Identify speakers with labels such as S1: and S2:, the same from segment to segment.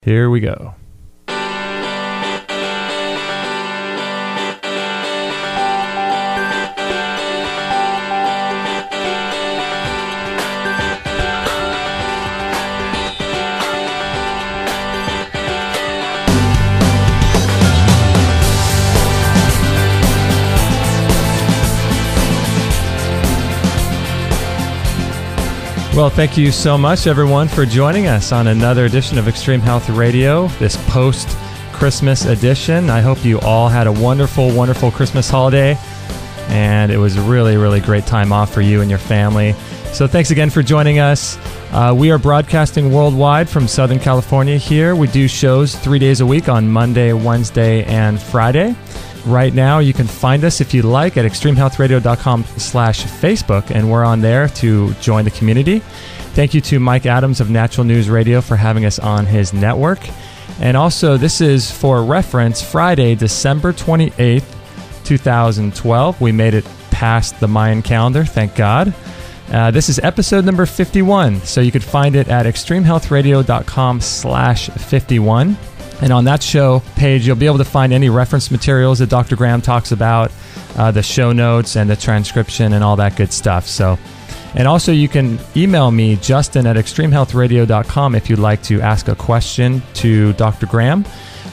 S1: Here we go. Well, thank you so much, everyone, for joining us on another edition of Extreme Health Radio, this post-Christmas edition. I hope you all had a wonderful, wonderful Christmas holiday, and it was a really, really great time off for you and your family. So thanks again for joining us. We are broadcasting worldwide from Southern California here. We do shows 3 days a week on Monday, Wednesday, and Friday. Right now, you can find us, if you like, at extremehealthradio.com/Facebook, and we're on there to join the community. Thank you to Mike Adams of Natural News Radio for having us on his network. And also, this is for reference, Friday, December 28th, 2012. We made it past the Mayan calendar, thank God. This is episode number 51, so you could find it at extremehealthradio.com/51. And on that show page, you'll be able to find any reference materials that Dr. Graham talks about, the show notes and the transcription and all that good stuff. So, and also you can email me, Justin at extremehealthradio.com, if you'd like to ask a question to Dr. Graham.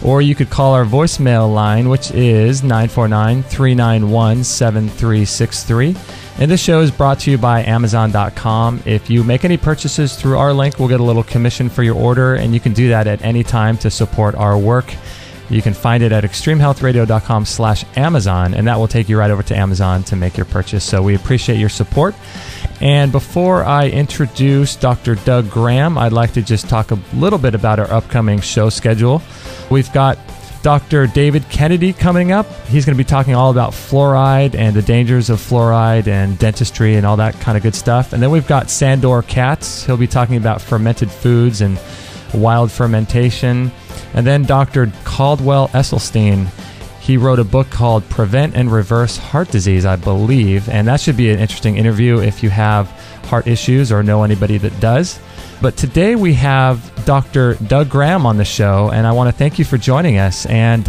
S1: Or you could call our voicemail line, which is 949-391-7363. And this show is brought to you by Amazon.com. If you make any purchases through our link, we'll get a little commission for your order, and you can do that at any time to support our work. You can find it at extremehealthradio.com/Amazon, and that will take you right over to Amazon to make your purchase. So we appreciate your support. And before I introduce Dr. Doug Graham, I'd like to just talk a little bit about our upcoming show schedule. We've got Dr. David Kennedy coming up. He's going to be talking all about fluoride and the dangers of fluoride and dentistry and all that kind of good stuff. And then we've got Sandor Katz. He'll be talking about fermented foods and wild fermentation. And then Dr. Caldwell Esselstyn. He wrote a book called Prevent and Reverse Heart Disease, I believe. And that should be an interesting interview if you have heart issues or know anybody that does. But today we have Dr. Doug Graham on the show, and I want to thank you for joining us. And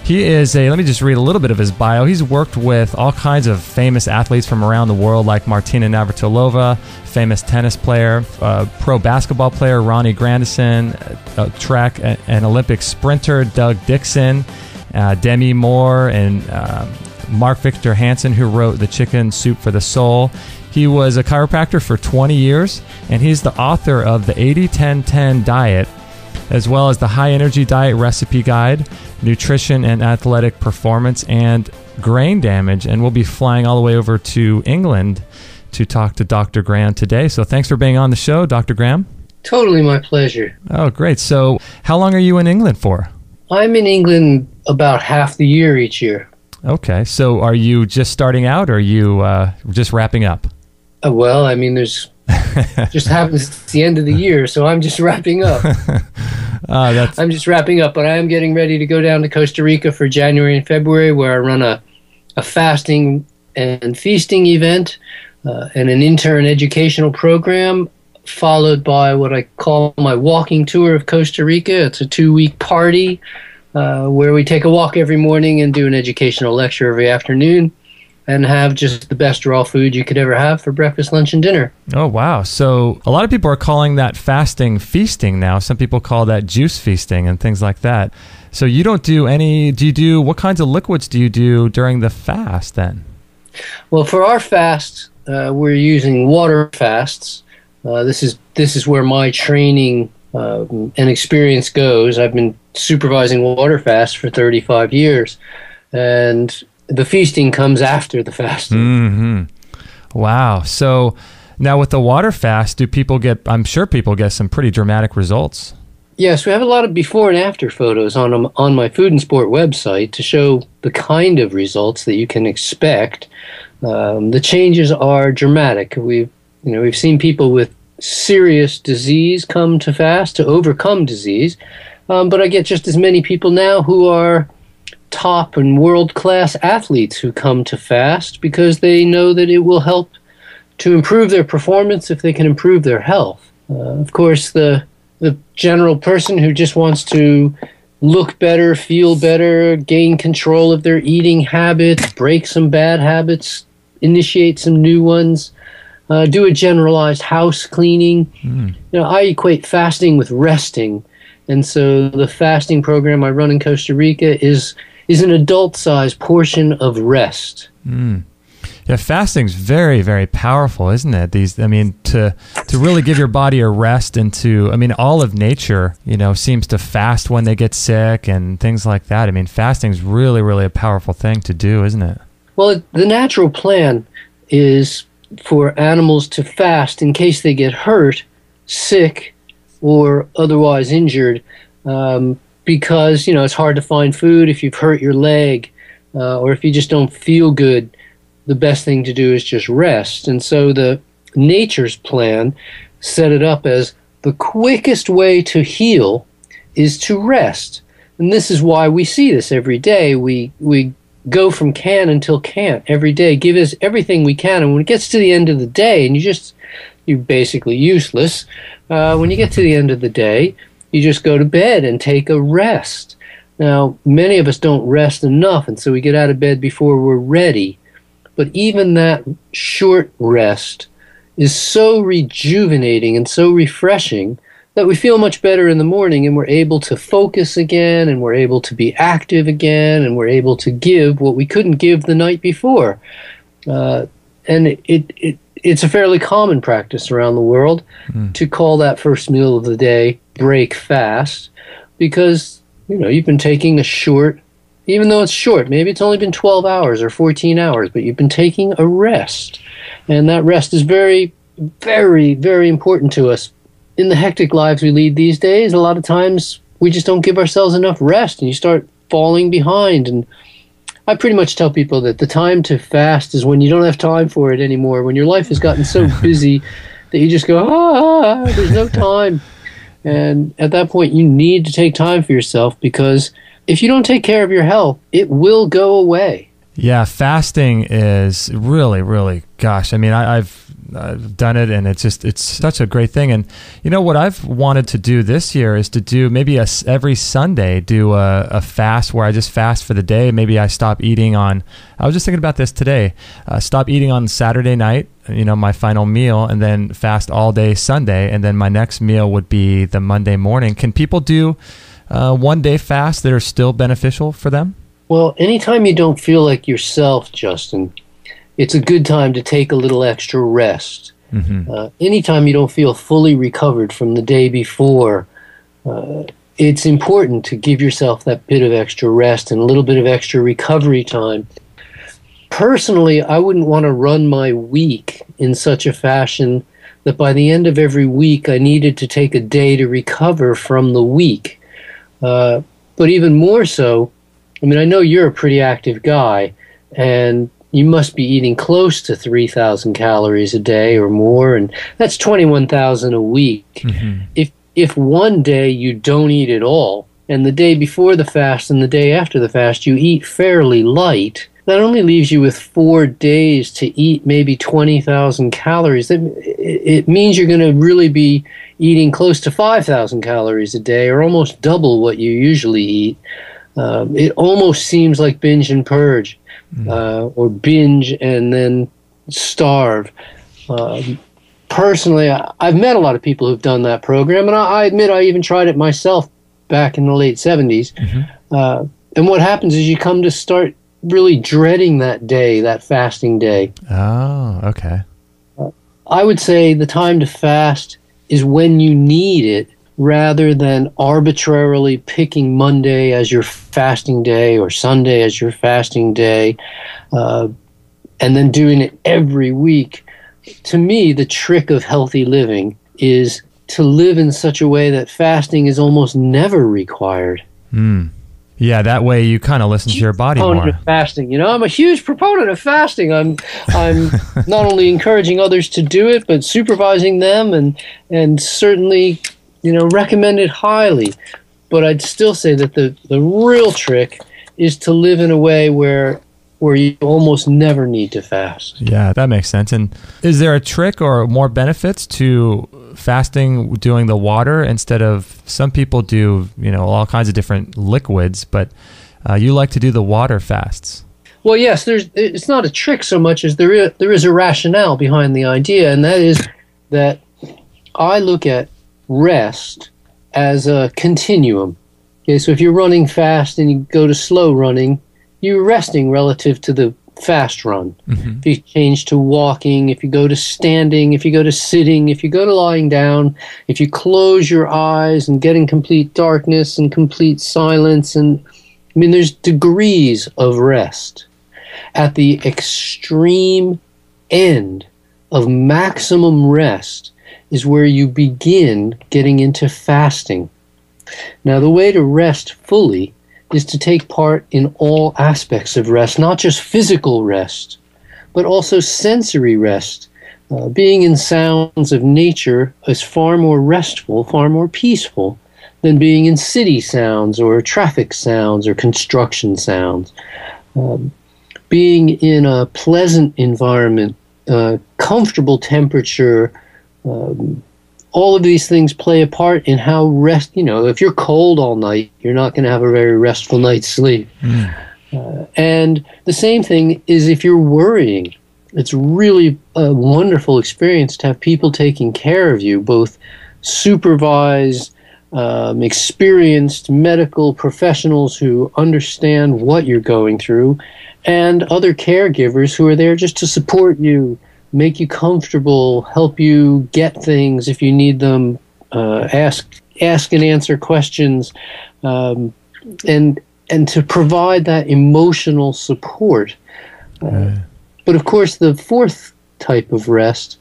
S1: he is let me just read a little bit of his bio. He's worked with all kinds of famous athletes from around the world, like Martina Navratilova, famous tennis player, pro basketball player Ronnie Grandison, track and Olympic sprinter Doug Dixon, Demi Moore, and Mark Victor Hansen, who wrote The Chicken Soup for the Soul. He was a chiropractor for 20 years, and he's the author of the 80-10-10 diet, as well as the High Energy Diet Recipe Guide, Nutrition and Athletic Performance, and Grain Damage. And we'll be flying all the way over to England to talk to Dr. Graham today. So thanks for being on the show, Dr. Graham.
S2: Totally my pleasure.
S1: Oh, great. So how long are you in England for?
S2: I'm in England about half the year each year.
S1: Okay. So are you just starting out, or are you just wrapping up?
S2: Well, I mean, there's just happens it's the end of the year, so I'm just wrapping up. I'm just wrapping up, but I am getting ready to go down to Costa Rica for January and February, where I run a fasting and feasting event and an intern educational program, followed by what I call my walking tour of Costa Rica. It's a 2-week party where we take a walk every morning and do an educational lecture every afternoon, and have just the best raw food you could ever have for breakfast, lunch, and dinner. Oh, wow. So a lot of people are calling that fasting feasting now. Some people call that juice feasting and things like that. So you don't do what kinds of liquids do you do during the fast then? Well, for our fast, we're using water fasts. This is where my training and experience goes. I've been supervising water fasts for 35 years, and the feasting comes after the fasting. Mm-hmm. Wow. So now with the water fast, I'm sure people get some pretty dramatic results. Yes, we have a lot of before and after photos on my FoodnSport website to show the kind of results that you can expect. The changes are dramatic. We've seen people with serious disease come to fast to overcome disease, but I get just as many people now who are top and world-class athletes who come to fast because they know that it will help to improve their performance if they can improve their health. Of course, the the general person who just wants to look better, feel better, gain control of their eating habits, break some bad habits, initiate some new ones, do a generalized house cleaning. I equate fasting with resting. And so the fasting program I run in Costa Rica is an adult-sized portion of rest.
S1: Yeah, fasting's very, very powerful, isn't it? To really give your body a rest and all of nature, seems to fast when they get sick and things like that. Fasting's really, really a powerful thing to do, isn't it?
S2: Well, the natural plan is for animals to fast in case they get hurt, sick, or otherwise injured, because, it's hard to find food if you've hurt your leg, or if you just don't feel good. The best thing to do is just rest. And so the nature's plan set it up as the quickest way to heal is to rest. And this is why we see this every day. We go from can until can't every day, give us everything we can. And when it gets to the end of the day, and you're basically useless, when you get to the end of the day, you just go to bed and take a rest. Now, many of us don't rest enough, and so we get out of bed before we're ready. But even that short rest is so rejuvenating and so refreshing that we feel much better in the morning, and we're able to focus again, and we're able to be active again, and we're able to give what we couldn't give the night before. And it's a fairly common practice around the world to call that first meal of the day break fast, because you've been taking a short, even though it's short, maybe it's only been 12 hours or 14 hours, but you've been taking a rest. And that rest is very, very, very important to us. In the hectic lives we lead these days, a lot of times we just don't give ourselves enough rest, and you start falling behind. And I pretty much tell people that the time to fast is when you don't have time for it anymore, when your life has gotten so busy that you just go, there's no time. And at that point, you need to take time for yourself, because if you don't take care of your health, it will go away.
S1: Yeah, fasting is really, really, gosh, I've done it, and it's such a great thing. And what I've wanted to do this year is to do maybe every Sunday do a fast where I just fast for the day. Maybe I stop eating I was just thinking about this today, stop eating on Saturday night, my final meal, and then fast all day Sunday, and then my next meal would be the Monday morning. Can people do one-day fasts that are still beneficial for them?
S2: Well, anytime you don't feel like yourself, Justin, it's a good time to take a little extra rest. Anytime you don't feel fully recovered from the day before, it's important to give yourself that bit of extra rest and a little bit of extra recovery time. Personally, I wouldn't want to run my week in such a fashion that by the end of every week I needed to take a day to recover from the week. But even more so, I know you're a pretty active guy, and you must be eating close to 3,000 calories a day or more, and that's 21,000 a week. If one day you don't eat at all, and the day before the fast and the day after the fast you eat fairly light, that only leaves you with 4 days to eat maybe 20,000 calories. It means you're going to really be eating close to 5,000 calories a day, or almost double what you usually eat. It almost seems like binge and purge, or binge and then starve. Personally, I've met a lot of people who've done that program, and I admit I even tried it myself back in the late 70s. And what happens is you come to start really dreading that day, that fasting day.
S1: Oh, okay.
S2: I would say the time to fast is when you need it, rather than arbitrarily picking Monday as your fasting day or Sunday as your fasting day, and then doing it every week. To me, the trick of healthy living is to live in such a way that fasting is almost never required.
S1: Yeah, that way you kind of listen to your body more.
S2: Of fasting, I'm a huge proponent of fasting. I'm not only encouraging others to do it, but supervising them, and certainly, recommend it highly. But I'd still say that the real trick is to live in a way where where you almost never need to fast.
S1: Yeah, that makes sense. And is there a trick or more benefits to fasting doing the water instead of, some people do, all kinds of different liquids, but you like to do the water fasts?
S2: Well, yes, it's not a trick so much as there is a rationale behind the idea, and that is that I look at rest as a continuum. Okay, so if you're running fast and you go to slow running, you're resting relative to the fast run. Mm-hmm. If you change to walking, if you go to standing, if you go to sitting, if you go to lying down, if you close your eyes and get in complete darkness and complete silence, and there's degrees of rest. At the extreme end of maximum rest is where you begin getting into fasting. Now, the way to rest fully is to take part in all aspects of rest, not just physical rest, but also sensory rest. Being in sounds of nature is far more restful, far more peaceful than being in city sounds or traffic sounds or construction sounds. Being in a pleasant environment, comfortable temperature, all of these things play a part in how rest, if you're cold all night, you're not going to have a very restful night's sleep. And the same thing is if you're worrying. It's really a wonderful experience to have people taking care of you, both supervised, experienced medical professionals who understand what you're going through, and other caregivers who are there just to support you, make you comfortable, help you get things if you need them, ask and answer questions, and to provide that emotional support. But of course, the fourth type of rest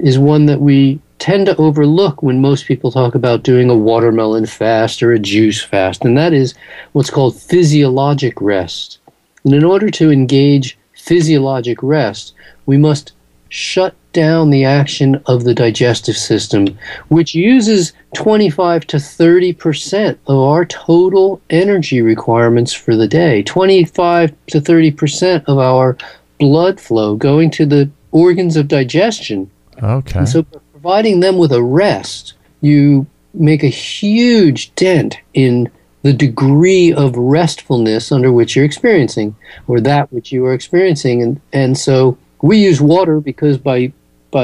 S2: is one that we tend to overlook when most people talk about doing a watermelon fast or a juice fast, and that is what's called physiologic rest. And in order to engage physiologic rest, we must shut down the action of the digestive system, which uses 25 to 30% of our total energy requirements for the day. 25 to 30% of our blood flow going to the organs of digestion.
S1: Okay.
S2: And so by providing them with a rest, you make a huge dent in the degree of restfulness under which you're experiencing, or that which you are experiencing. And so we use water because by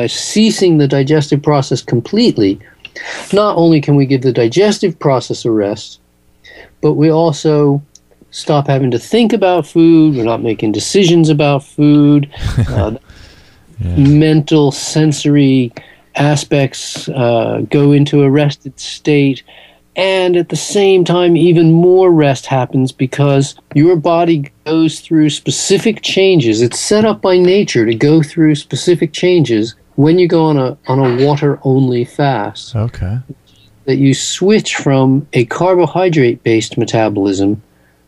S2: ceasing the digestive process completely, not only can we give the digestive process a rest, but we also stop having to think about food. We're not making decisions about food. Mental, sensory aspects go into a rested state. And at the same time, even more rest happens because your body goes through specific changes. It's set up by nature to go through specific changes when you go on a water-only fast.
S1: Okay.
S2: That you switch from a carbohydrate-based metabolism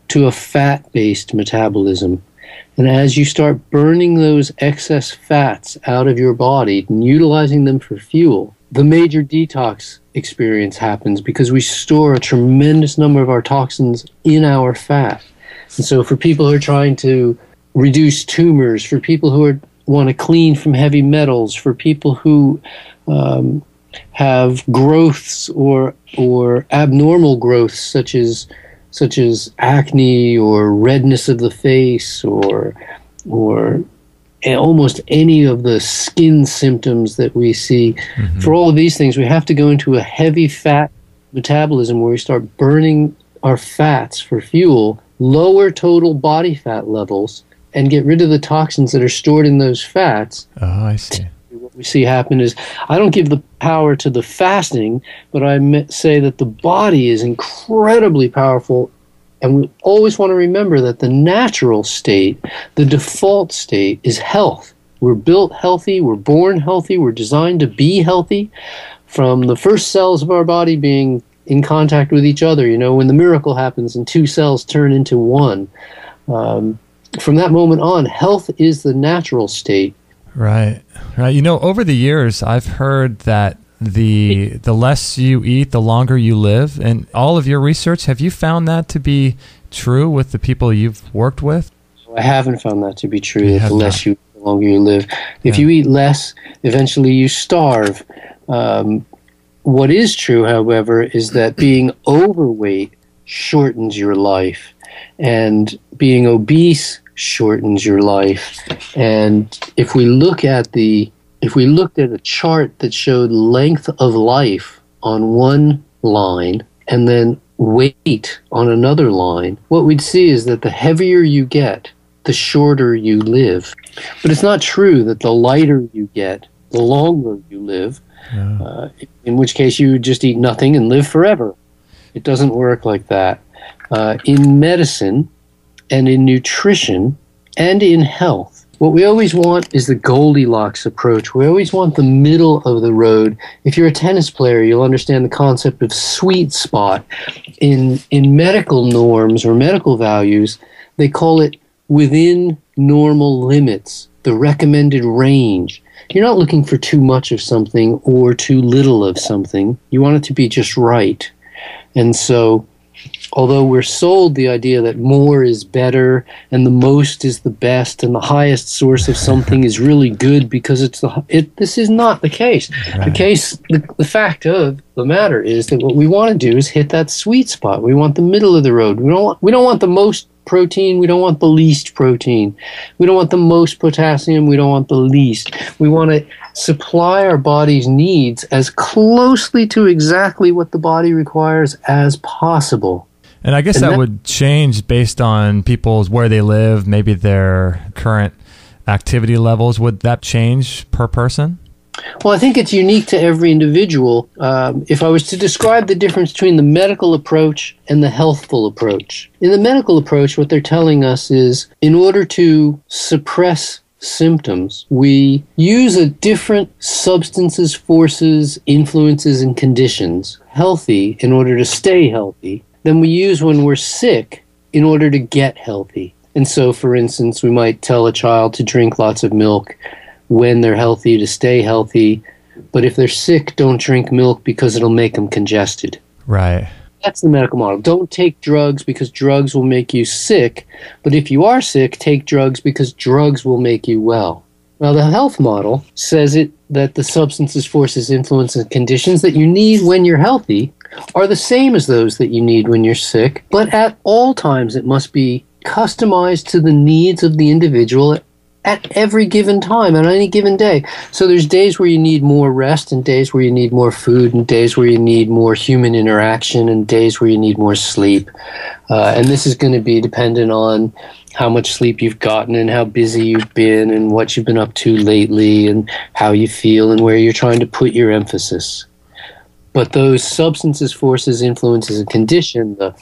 S2: to a fat-based metabolism. And as you start burning those excess fats out of your body and utilizing them for fuel, the major detox experience happens because we store a tremendous number of our toxins in our fat. And so for people who are trying to reduce tumors, for people who want to clean from heavy metals, for people who have growths or abnormal growths such as acne or redness of the face or almost any of the skin symptoms that we see. Mm-hmm. For all of these things, we have to go into a heavy fat metabolism where we start burning our fats for fuel, lower total body fat levels, and get rid of the toxins that are stored in those fats.
S1: Oh, I see.
S2: What we see happen is, I don't give the power to the fasting, but I say that the body is incredibly powerful. And we always want to remember that the natural state, the default state, is health. We're built healthy, we're born healthy, we're designed to be healthy. From the first cells of our body being in contact with each other, when the miracle happens and two cells turn into one. From that moment on, health is the natural state.
S1: Right. Over the years, I've heard that the less you eat, the longer you live. And all of your research, have you found that to be true with the people you've worked with?
S2: I haven't found that to be true.
S1: You
S2: That
S1: have
S2: the less
S1: not.
S2: you eat, the longer you live. If you eat less, eventually you starve. What is true, however, is that being overweight shortens your life, and being obese shortens your life. And if we looked at a chart that showed length of life on one line and then weight on another line, what we'd see is that the heavier you get, the shorter you live. But it's not true that the lighter you get, the longer you live, in which case you would just eat nothing and live forever. It doesn't work like that. In medicine and in nutrition and in health, what we always want is the Goldilocks approach. We always want the middle of the road. If you're a tennis player, you'll understand the concept of sweet spot. In medical norms or medical values, they call it within normal limits, the recommended range. You're not looking for too much of something or too little of something. You want it to be just right. And so, although we're sold the idea that more is better and the most is the best and the highest source of something is really good because this is not the case.
S1: Right.
S2: The fact of the matter is that what we want to do is hit that sweet spot. We want the middle of the road. We don't want the most protein. We don't want the least protein. We don't want the most potassium. We don't want the least. We want to supply our body's needs as closely to exactly what the body requires as possible.
S1: And I guess that would change based on people's where they live, maybe their current activity levels. Would that change per person?
S2: Well, I think it's unique to every individual. If I was to describe the difference between the medical approach and the healthful approach, in the medical approach, what they're telling us is in order to suppress symptoms, we use a different substances, forces, influences, and conditions, healthy in order to stay healthy, than we use when we're sick in order to get healthy. And so, for instance, we might tell a child to drink lots of milk when they're healthy to stay healthy, but if they're sick, don't drink milk because it'll make them congested.
S1: Right.
S2: That's the medical model. Don't take drugs because drugs will make you sick, but if you are sick, take drugs because drugs will make you well. Now, the health model says that the substances, forces, influences, and conditions that you need when you're healthy are the same as those that you need when you're sick, but at all times it must be customized to the needs of the individual at every given time, on any given day. So there's days where you need more rest, and days where you need more food, and days where you need more human interaction, and days where you need more sleep. And this is going to be dependent on how much sleep you've gotten and how busy you've been and what you've been up to lately and how you feel and where you're trying to put your emphasis. But those substances, forces, influences, and condition, the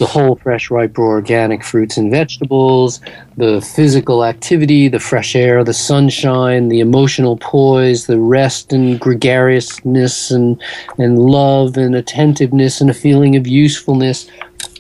S2: whole, fresh, ripe, raw, organic fruits and vegetables, the physical activity, the fresh air, the sunshine, the emotional poise, the rest and gregariousness and love and attentiveness and a feeling of usefulness,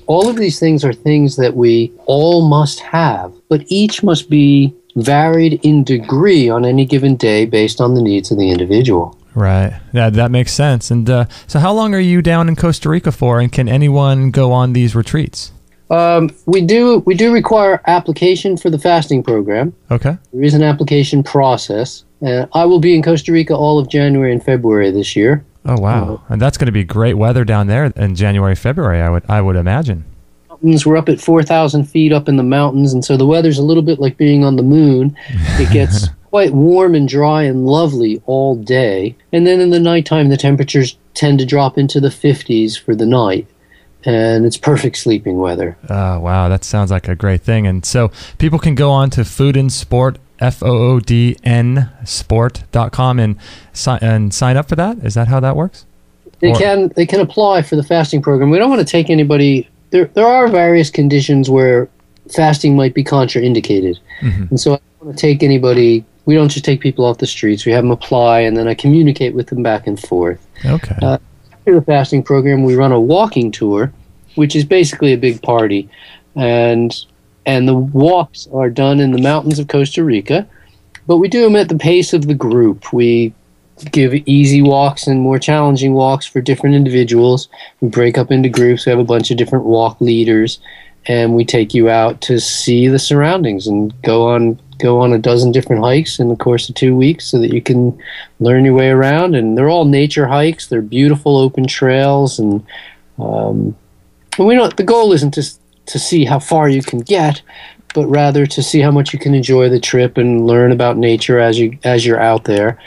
S2: all of these things are things that we all must have, but each must be varied in degree on any given day based on the needs of the individual.
S1: Right. Yeah, that makes sense. And so how long are you down in Costa Rica for, and can anyone go on these retreats?
S2: We do require application for the fasting program.
S1: Okay.
S2: There is an application process. I will be in Costa Rica all of January and February this year.
S1: Oh, wow. And that's going to be great weather down there in January, February, I would imagine.
S2: We're up at 4,000 feet up in the mountains, and so the weather's a little bit like being on the moon. It gets quite warm and dry and lovely all day. And then in the nighttime, the temperatures tend to drop into the 50s for the night. And it's perfect sleeping weather.
S1: Oh, wow. That sounds like a great thing. And so people can go on to FoodnSport, FOODN sport.com and sign up for that? Is that how that works?
S2: They can apply for the fasting program. We don't want to take anybody. There are various conditions where fasting might be contraindicated. Mm-hmm. And so I don't want to take anybody. We don't just take people off the streets. We have them apply, and then I communicate with them back and forth.
S1: Okay.
S2: After the fasting program, we run a walking tour, which is basically a big party. And the walks are done in the mountains of Costa Rica, but we do them at the pace of the group. We give easy walks and more challenging walks for different individuals. We break up into groups. We have a bunch of different walk leaders, and we take you out to see the surroundings and go on a dozen different hikes in the course of 2 weeks so that you can learn your way around. And they're all nature hikes. They're beautiful open trails, and the goal isn't to see how far you can get, but rather to see how much you can enjoy the trip and learn about nature as you're out there.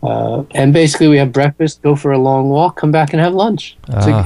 S2: And basically, we have breakfast, go for a long walk, come back and have lunch. So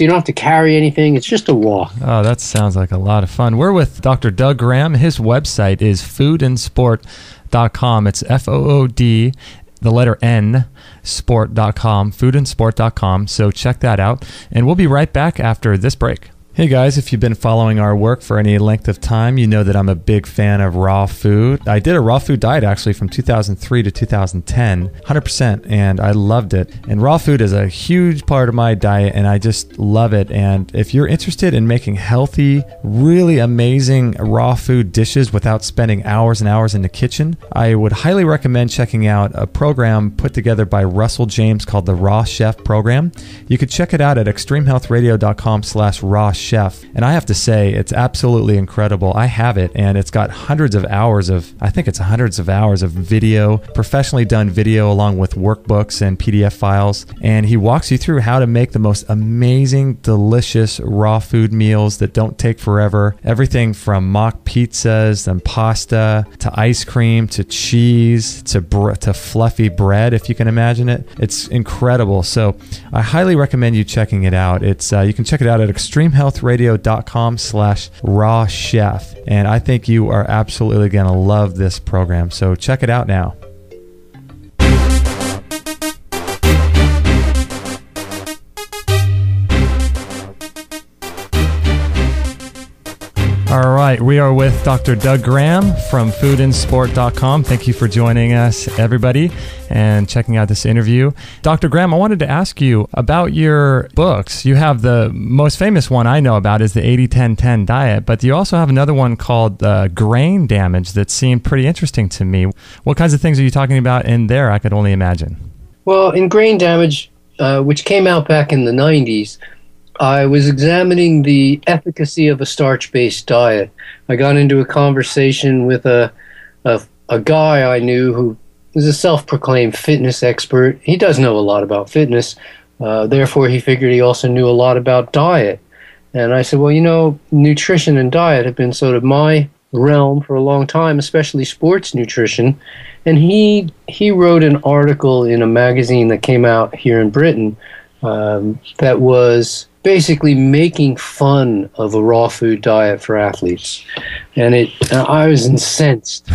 S2: you don't have to carry anything. It's just a walk.
S1: Oh, that sounds like a lot of fun. We're with Dr. Doug Graham. His website is FoodnSport.com. It's FOOD, the letter N, sport.com, FoodnSport.com. So check that out. And we'll be right back after this break. Hey guys, if you've been following our work for any length of time, you know that I'm a big fan of raw food. I did a raw food diet actually from 2003 to 2010, 100%, and I loved it. And raw food is a huge part of my diet, and I just love it. And if you're interested in making healthy, really amazing raw food dishes without spending hours and hours in the kitchen, I would highly recommend checking out a program put together by Russell James called the Raw Chef Program. You could check it out at extremehealthradio.com/raw chef. And I have to say, it's absolutely incredible. I have it, and it's got hundreds of hours of video, professionally done video, along with workbooks and PDF files. And he walks you through how to make the most amazing, delicious raw food meals that don't take forever. Everything from mock pizzas and pasta to ice cream to cheese to fluffy bread, if you can imagine it. It's incredible. So I highly recommend you checking it out. It's you can check it out at extremehealthradio.com/raw chef. And I think you are absolutely going to love this program. So check it out now. All right, we are with Dr. Doug Graham from FoodnSport.com. Thank you for joining us, everybody, and checking out this interview. Dr. Graham, I wanted to ask you about your books. You have the most famous one I know about is the 80-10-10 diet, but you also have another one called Grain Damage that seemed pretty interesting to me. What kinds of things are you talking about in there? I could only imagine.
S2: Well, in Grain Damage, which came out back in the 90s, I was examining the efficacy of a starch-based diet. I got into a conversation with a guy I knew who was a self-proclaimed fitness expert. He does know a lot about fitness. Therefore, he figured he also knew a lot about diet. And I said, well, nutrition and diet have been sort of my realm for a long time, especially sports nutrition. And he wrote an article in a magazine that came out here in Britain that was basically making fun of a raw food diet for athletes. And I was incensed.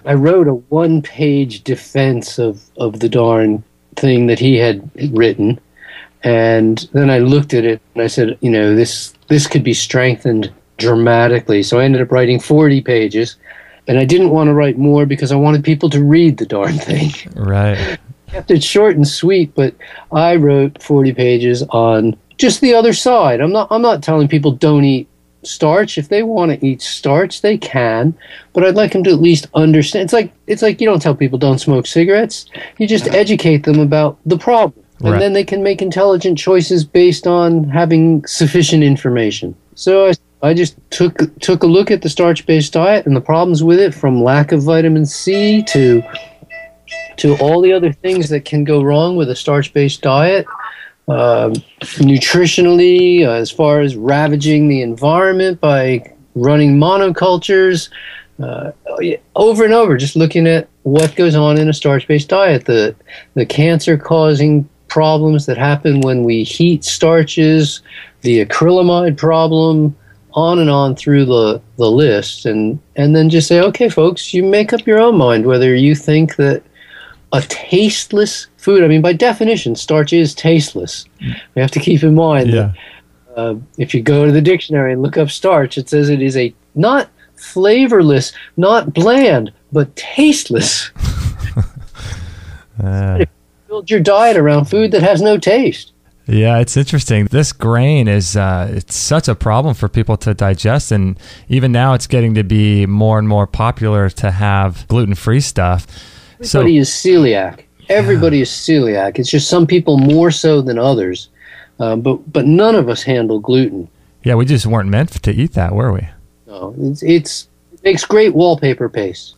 S2: I wrote a one-page defense of the darn thing that he had written. And then I looked at it and I said, this could be strengthened dramatically. So I ended up writing 40 pages. And I didn't want to write more because I wanted people to read the darn thing.
S1: Right.
S2: Kept it short and sweet, but I wrote 40 pages on just the other side. I'm not telling people don't eat starch. If they want to eat starch, they can, but I'd like them to at least understand. It's like you don't tell people don't smoke cigarettes. You just educate them about the problem, and then they can make intelligent choices based on having sufficient information. So I just took a look at the starch-based diet and the problems with it, from lack of vitamin C to all the other things that can go wrong with a starch-based diet, nutritionally, as far as ravaging the environment by running monocultures, over and over, just looking at what goes on in a starch-based diet, the cancer-causing problems that happen when we heat starches, the acrylamide problem, on and on through the list, and then just say, okay, folks, you make up your own mind whether you think that a tasteless food, I mean, by definition, starch is tasteless. We have to keep in mind that if you go to the dictionary and look up starch, it says it is a not flavorless, not bland, but tasteless. Build your diet around food that has no taste.
S1: Yeah, it's interesting. This grain is it's such a problem for people to digest, and even now it's getting to be more and more popular to have gluten-free stuff.
S2: Everybody is celiac. Everybody is celiac. It's just some people more so than others, but none of us handle gluten.
S1: Yeah, we just weren't meant to eat that, were we?
S2: No, it makes great wallpaper paste.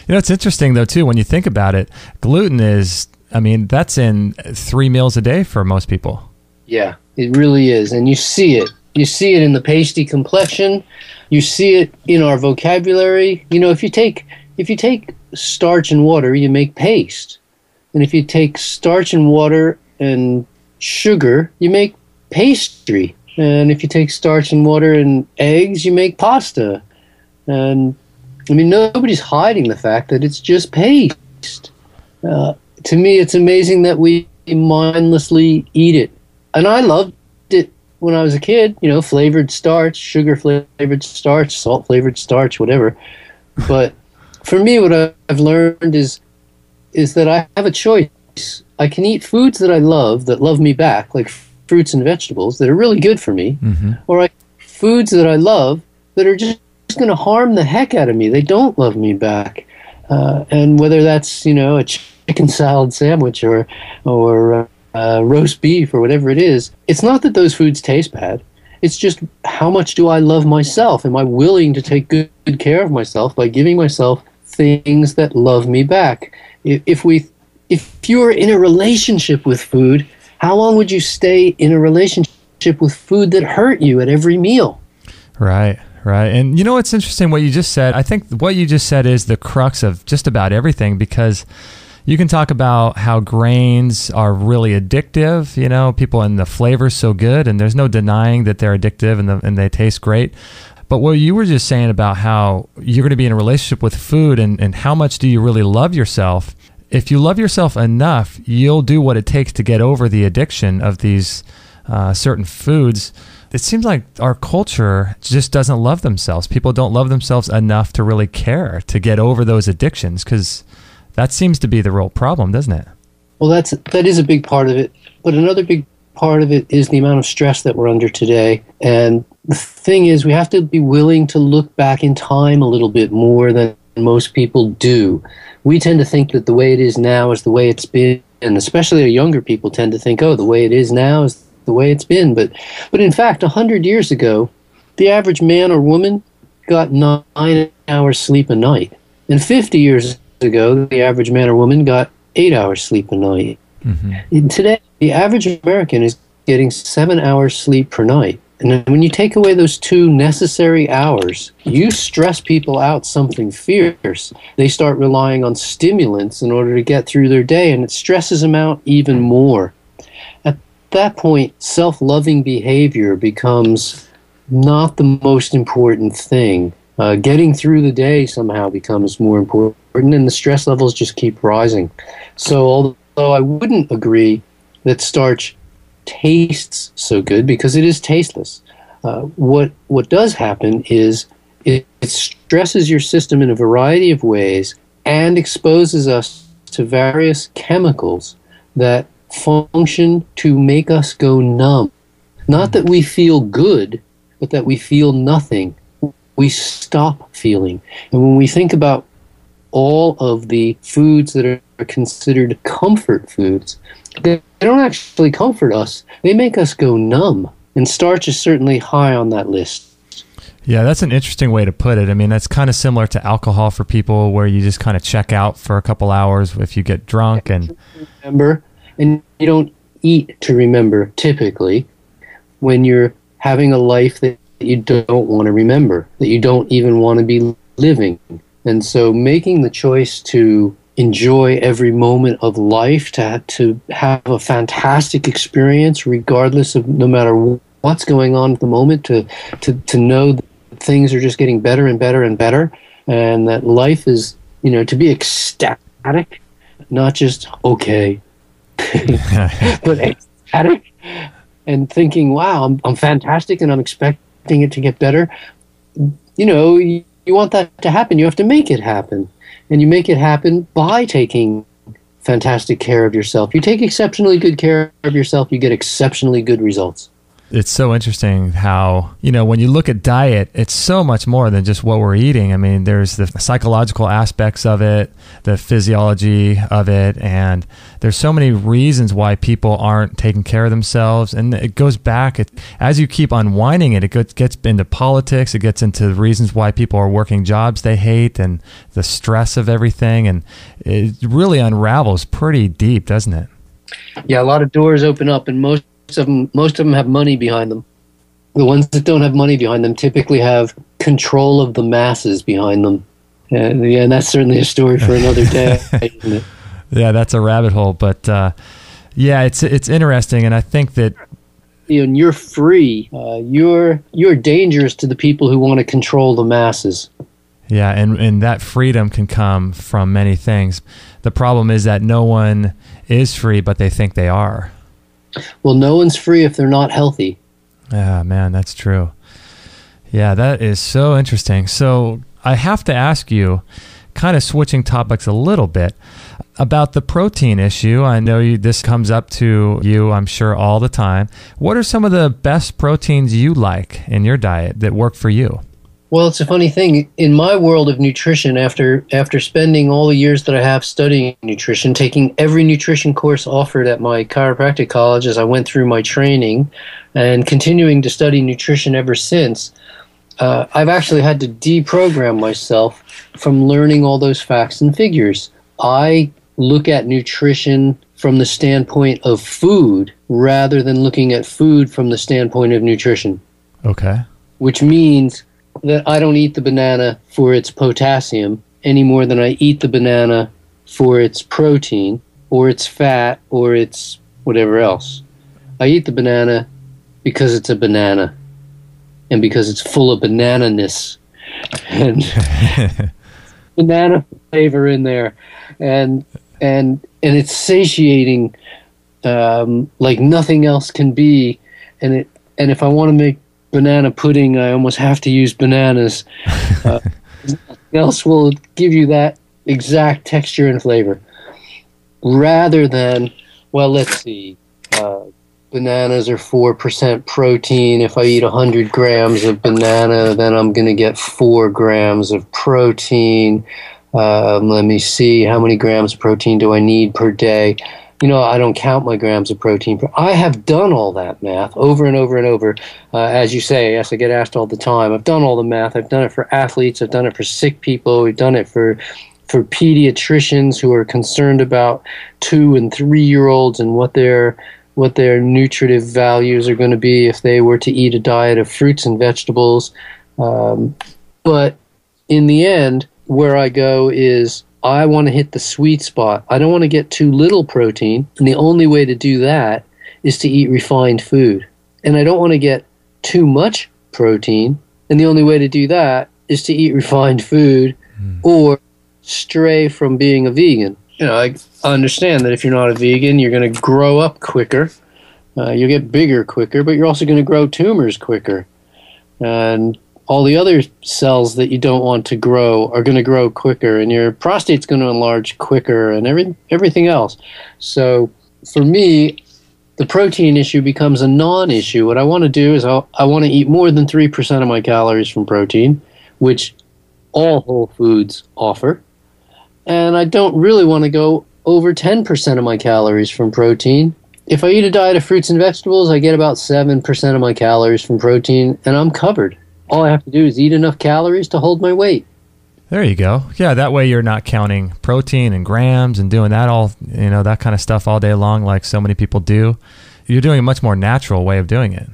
S1: It's interesting, though, too, when you think about it. Gluten is, that's in 3 meals a day for most people.
S2: Yeah, it really is. And you see it. You see it in the pasty complexion. You see it in our vocabulary. If you take starch and water, you make paste. And if you take starch and water and sugar, you make pastry. And if you take starch and water and eggs, you make pasta. And nobody's hiding the fact that it's just paste. To me, it's amazing that we mindlessly eat it. And I loved it when I was a kid, flavored starch, sugar flavored starch, salt flavored starch, whatever. But for me, what I've learned is that I have a choice. I can eat foods that I love, that love me back, like fruits and vegetables that are really good for me, or I foods that I love that are just going to harm the heck out of me. They don't love me back. And whether that's, a chicken salad sandwich or roast beef or whatever it is, it's not that those foods taste bad. It's just, how much do I love myself? Am I willing to take good care of myself by giving myself things that love me back? If you were in a relationship with food, how long would you stay in a relationship with food that hurt you at every meal?
S1: Right. And it's interesting what you just said. I think what you just said is the crux of just about everything, because you can talk about how grains are really addictive, people, and the flavor's so good, and there's no denying that they're addictive and they taste great. But what you were just saying about how you're going to be in a relationship with food and how much do you really love yourself, if you love yourself enough, you'll do what it takes to get over the addiction of these certain foods. It seems like our culture just doesn't love themselves. People don't love themselves enough to really care to get over those addictions, because that seems to be the real problem, doesn't it?
S2: Well, that is a big part of it. But another big part of it is the amount of stress that we're under today. And the thing is, we have to be willing to look back in time a little bit more than most people do. We tend to think that the way it is now is the way it's been, and especially our younger people tend to think, the way it is now is the way it's been. But in fact, 100 years ago, the average man or woman got 9 hours sleep a night. And 50 years ago, the average man or woman got 8 hours sleep a night. And today, the average American is getting 7 hours sleep per night. And when you take away those 2 necessary hours, you stress people out something fierce. They start relying on stimulants in order to get through their day, and it stresses them out even more. At that point, self-loving behavior becomes not the most important thing. Getting through the day somehow becomes more important, and the stress levels just keep rising. So although I wouldn't agree that starch tastes so good, because it is tasteless, what does happen is it stresses your system in a variety of ways and exposes us to various chemicals that function to make us go numb. Not that we feel good, but that we feel nothing. We stop feeling. And when we think about all of the foods that are considered comfort foods, they don't actually comfort us. They make us go numb. And starch is certainly high on that list.
S1: Yeah, that's an interesting way to put it. That's kind of similar to alcohol for people, where you just kind of check out for a couple hours if you get drunk. And
S2: remember, and you don't eat to remember, typically, when you're having a life that you don't want to remember, that you don't even want to be living. And so making the choice to enjoy every moment of life, to have a fantastic experience regardless of, no matter what's going on at the moment, to know that things are just getting better and better and better, and that life is, to be ecstatic, not just okay, but ecstatic, and thinking, wow, I'm fantastic and I'm expecting it to get better. You want that to happen, you have to make it happen. And you make it happen by taking fantastic care of yourself. You take exceptionally good care of yourself, you get exceptionally good results.
S1: It's so interesting how, when you look at diet, it's so much more than just what we're eating. I mean, there's the psychological aspects of it, the physiology of it, and there's so many reasons why people aren't taking care of themselves. And it goes back, as you keep unwinding it, it gets into politics, it gets into the reasons why people are working jobs they hate and the stress of everything. And it really unravels pretty deep, doesn't it?
S2: Yeah, a lot of doors open up, and most of them have money behind them. The ones that don't have money behind them typically have control of the masses behind them. And that's certainly a story for another day, isn't it?
S1: Yeah, that's a rabbit hole. But yeah, it's interesting, and I think that
S2: you're free. You're dangerous to the people who want to control the masses.
S1: Yeah, and that freedom can come from many things. The problem is that no one is free, but they think they are.
S2: Well, no one's free if they're not healthy.
S1: Yeah, man, that's true. Yeah, that is so interesting. So I have to ask you, kind of switching topics a little bit, about the protein issue. I know this comes up to you, I'm sure, all the time. What are some of the best proteins you like in your diet that work for you?
S2: Well, it's a funny thing. In my world of nutrition, after spending all the years that I have studying nutrition, taking every nutrition course offered at my chiropractic college as I went through my training, and continuing to study nutrition ever since, I've actually had to deprogram myself from learning all those facts and figures. I look at nutrition from the standpoint of food rather than looking at food from the standpoint of nutrition.
S1: Okay.
S2: Which means that I don't eat the banana for its potassium any more than I eat the banana for its protein or its fat or its whatever else. I eat the banana because it's a banana and because it's full of banana-ness and banana flavor in there, and it's satiating like nothing else can be. And if I want to make banana pudding, I almost have to use bananas. Nothing else will give you that exact texture and flavor. Rather than, well, let's see, bananas are 4% protein. If I eat 100 grams of banana, then I'm going to get 4 grams of protein. Let me see, how many grams of protein do I need per day? I don't count my grams of protein. I have done all that math over and over and over. As you say, yes, I get asked all the time. I've done all the math. I've done it for athletes. I've done it for sick people. We've done it for pediatricians who are concerned about 2- and 3-year-olds and what their nutritive values are going to be if they were to eat a diet of fruits and vegetables. But in the end, where I go is, I want to hit the sweet spot. I don't want to get too little protein, and the only way to do that is to eat refined food. And I don't want to get too much protein, and the only way to do that is to eat refined food or stray from being a vegan. I understand that if you're not a vegan, you're going to grow up quicker, you'll get bigger quicker, but you're also going to grow tumors quicker. And all the other cells that you don't want to grow are going to grow quicker, and your prostate's going to enlarge quicker, and everything else. So for me, the protein issue becomes a non-issue. What I want to do is I want to eat more than 3% of my calories from protein, which all whole foods offer. And I don't really want to go over 10% of my calories from protein. If I eat a diet of fruits and vegetables, I get about 7% of my calories from protein, and I'm covered. All I have to do is eat enough calories to hold my weight.
S1: There you go. Yeah, that way you're not counting protein and grams and doing that all, that kind of stuff all day long like so many people do. You're doing a much more natural way of doing it.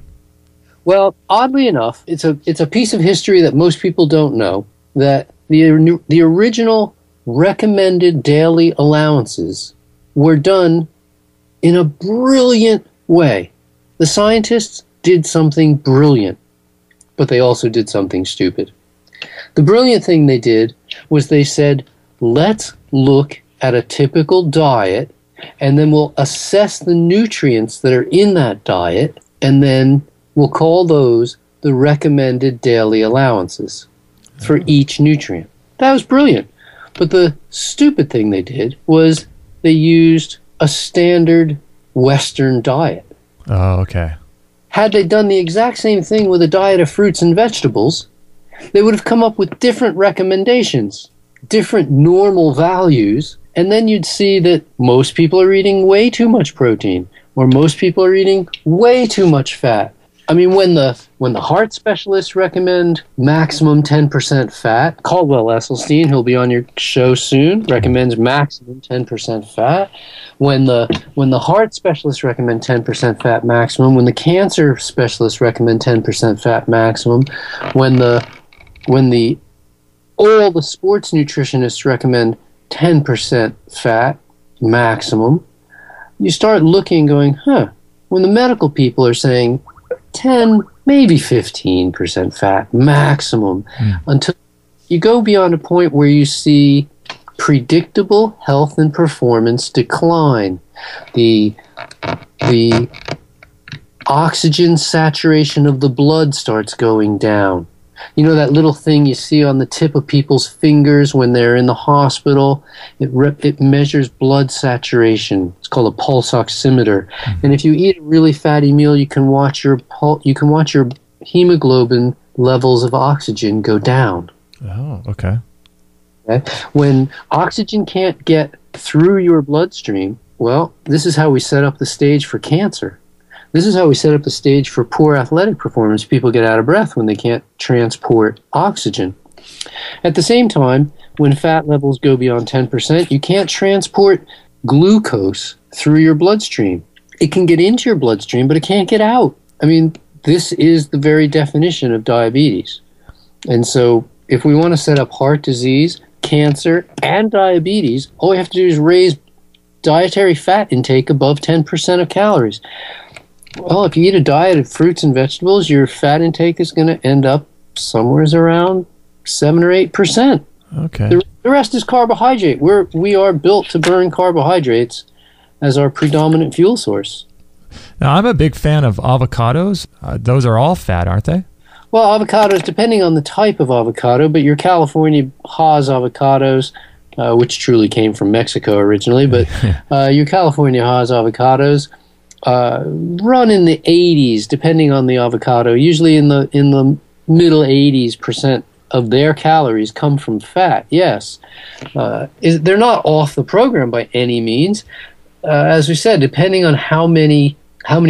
S2: Well, oddly enough, it's a piece of history that most people don't know, that the original recommended daily allowances were done in a brilliant way. The scientists did something brilliant, but they also did something stupid. The brilliant thing they did was they said, let's look at a typical diet, and then we'll assess the nutrients that are in that diet, and then we'll call those the recommended daily allowances for each nutrient. That was brilliant. But the stupid thing they did was they used a standard Western diet.
S1: Oh, okay.
S2: had they done the exact same thing with a diet of fruits and vegetables, they would have come up with different recommendations, different normal values, and then you'd see that most people are eating way too much protein, or most people are eating way too much fat. I mean, when the heart specialists recommend maximum 10% fat, Caldwell Esselstyn, who'll be on your show soon, recommends maximum 10% fat. When the heart specialists recommend 10% fat maximum, when the cancer specialists recommend 10% fat maximum, when all the sports nutritionists recommend 10% fat maximum, you start looking, going, when the medical people are saying 10, maybe 15% fat maximum, until you go beyond a point where you see predictable health and performance decline. The oxygen saturation of the blood starts going down. You know that little thing you see on the tip of people's fingers when they're in the hospital? It measures blood saturation. It's called a pulse oximeter. And if you eat a really fatty meal, you can watch your hemoglobin levels of oxygen go down.
S1: Oh, okay.
S2: When oxygen can't get through your bloodstream, well, this is how we set up the stage for cancer. This is how we set up the stage for poor athletic performance. People get out of breath when they can't transport oxygen. At the same time, when fat levels go beyond 10%, you can't transport glucose through your bloodstream. It can get into your bloodstream, but it can't get out. I mean, this is the very definition of diabetes. And so if we want to set up heart disease, cancer, and diabetes, all we have to do is raise dietary fat intake above 10% of calories. Well, if you eat a diet of fruits and vegetables, your fat intake is going to end up somewhere around 7 or 8%.
S1: Okay.
S2: The rest is carbohydrate. We are built to burn carbohydrates as our predominant fuel source.
S1: Now, I'm a big fan of avocados. Those are all fat, aren't they?
S2: Well, avocados, depending on the type of avocado, but your California Hass avocados, which truly came from Mexico originally, but your California Hass avocados run in the 80s, depending on the avocado. Usually in the middle 80s% of their calories come from fat. Yes, they're not off the program by any means. As we said, depending on how many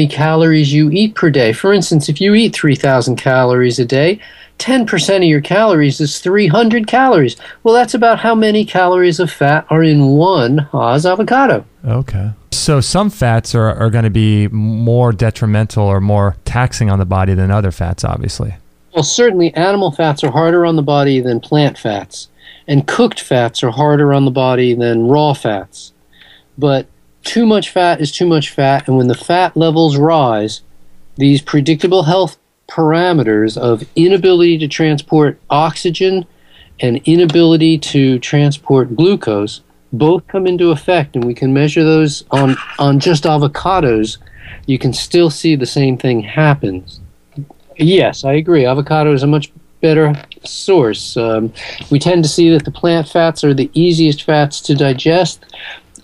S2: calories you eat per day. For instance, if you eat 3,000 calories a day, 10% of your calories is 300 calories. Well, that's about how many calories of fat are in one Hass avocado.
S1: Okay. So some fats are going to be more detrimental or more taxing on the body than other fats, obviously.
S2: Well, certainly animal fats are harder on the body than plant fats, and cooked fats are harder on the body than raw fats. But too much fat is too much fat, and when the fat levels rise, these predictable health parameters of inability to transport oxygen and inability to transport glucose both come into effect, and we can measure those on just avocados. You can still see the same thing happens. Yes, I agree. Avocado is a much better source. We tend to see that the plant fats are the easiest fats to digest.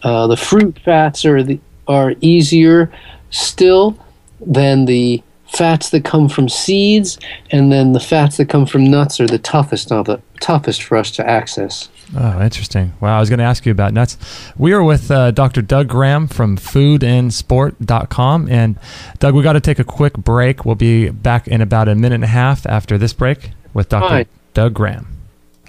S2: The fruit fats are easier still than the fats that come from seeds, and then the fats that come from nuts are the toughest for us to access.
S1: Oh, interesting. Wow, I was going to ask you about nuts. We are with Dr. Doug Graham from FoodnSport.com. And Doug, we got to take a quick break. We'll be back in about a minute and a half after this break with Dr. Doug Graham.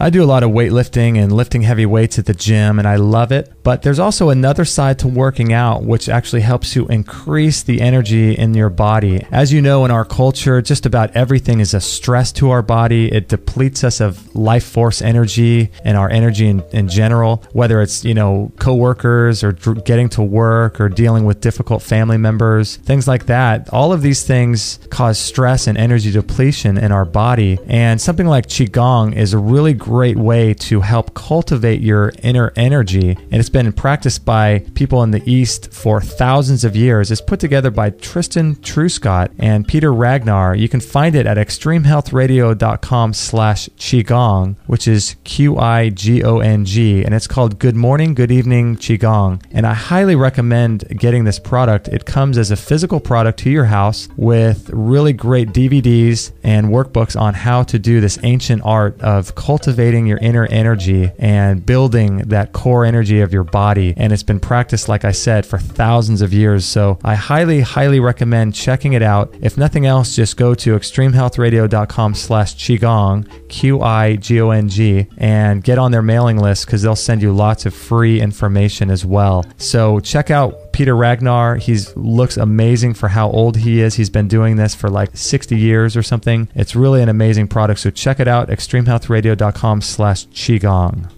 S1: I do a lot of weightlifting and lifting heavy weights at the gym, and I love it. But there's also another side to working out, which actually helps you increase the energy in your body. As you know, in our culture, just about everything is a stress to our body. It depletes us of life force energy and our energy in general, whether it's, coworkers or getting to work or dealing with difficult family members, things like that. All of these things cause stress and energy depletion in our body. And something like Qigong is a really great great way to help cultivate your inner energy. And it's been practiced by people in the East for thousands of years. It's put together by Tristan Truscott and Peter Ragnar. You can find it at extremehealthradio.com/Qigong, which is Qigong. And it's called Good Morning, Good Evening Qigong. And I highly recommend getting this product. It comes as a physical product to your house with really great DVDs and workbooks on how to do this ancient art of cultivating your inner energy and building that core energy of your body. And it's been practiced, like I said, for thousands of years. So I highly, highly recommend checking it out. If nothing else, just go to extremehealthradio.com/Qigong, Qigong, and get on their mailing list because they'll send you lots of free information as well. So check out Peter Ragnar. He looks amazing for how old he is. He's been doing this for like 60 years or something. It's really an amazing product. So check it out, extremehealthradio.com/Qigong.